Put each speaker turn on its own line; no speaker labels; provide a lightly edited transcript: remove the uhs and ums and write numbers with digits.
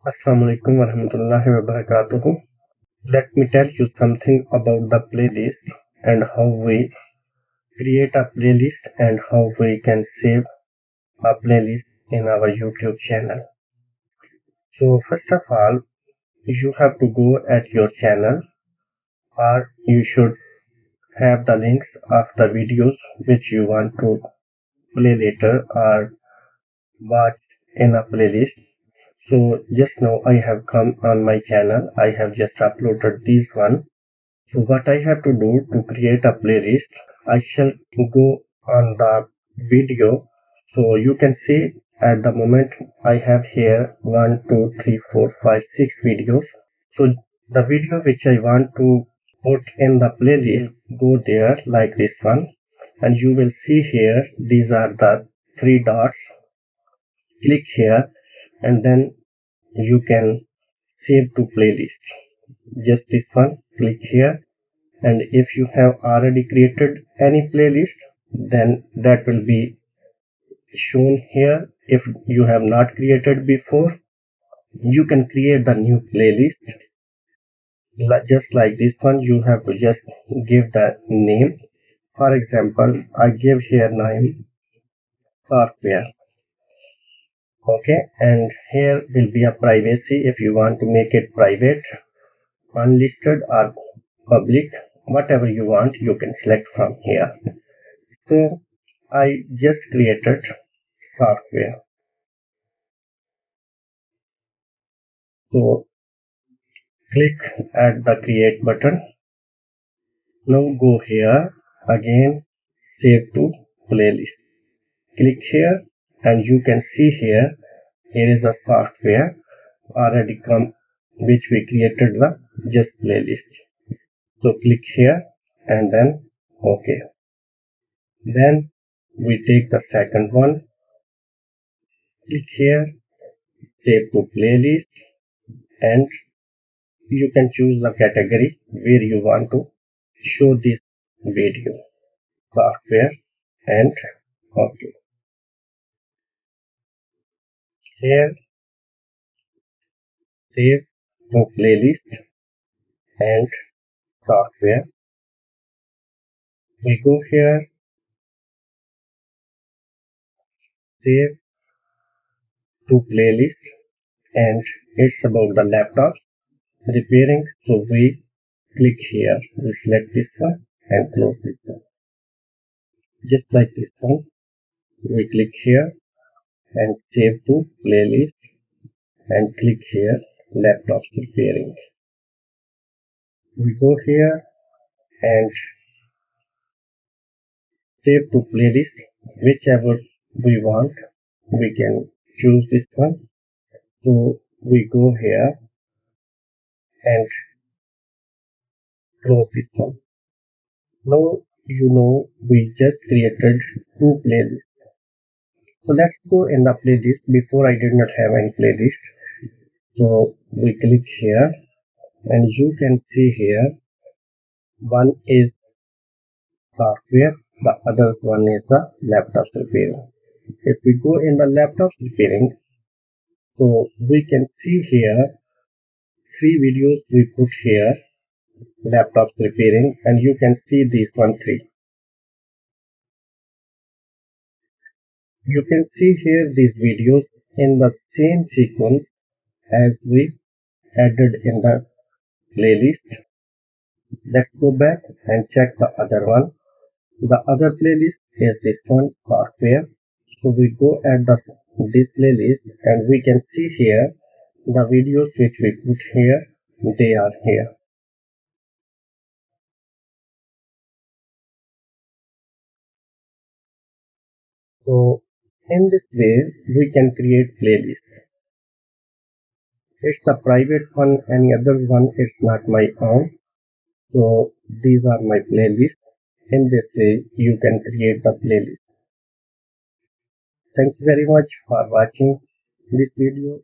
Assalamualaikum warahmatullahi wabarakatuh. Let me tell you something about the playlist and how we create a playlist and how we can save a playlist in our YouTube channel. So first of all, you have to go at your channel, or you should have the links of the videos which you want to play later or watch in a playlist. So just now I have come on my channel. I have just uploaded this one. So what I have to do to create a playlist, I shall go on the video. So you can see at the moment I have here 1, 2, 3, 4, 5, 6 videos. So the video which I want to put in the playlist, go there like this one, and you will see here these are the 3 dots. Click here and then you can save to playlist. Just this one, click here, and if you have already created any playlist, then that will be shown here. If you have not created before, you can create the new playlist. Just like this one, you have to just give the name. For example, I give here name software. Okay, and here will be a privacy. If you want to make it private, unlisted or public, whatever you want, you can select from here. So I just created software. So click at the create button. Now go here again, save to playlist. Click here and you can see here is a software already come which we created the just playlist. So click here and then OK. Then we take the second one. Click here, save to playlist, and you can choose the category where you want to show this video, software, and OK. Here, save to playlist and software. We go here, save to playlist, and it's about the laptop repairing. So we click here, we select this one and close this one. Just like this one, we click here and save to playlist and click here laptops repairing. We go here and save to playlist, whichever we want, we can choose this one. So we go here and close this one. Now you know we just created 2 playlists. So let's go in the playlist. Before I did not have any playlist. So we click here and you can see here one is software, the other one is the laptop repairing. If we go in the laptop repairing, so we can see here 3 videos we put here, laptops repairing, and you can see these 3. You can see here these videos in the same sequence as we added in the playlist. Let's go back and check the other one. The other playlist is this one, software. So we go at this playlist and we can see here the videos which we put here, they are here. So in this way we can create playlists. It's the private one, any other one is not my own. So these are my playlists. In this way you can create the playlist. Thank you very much for watching this video.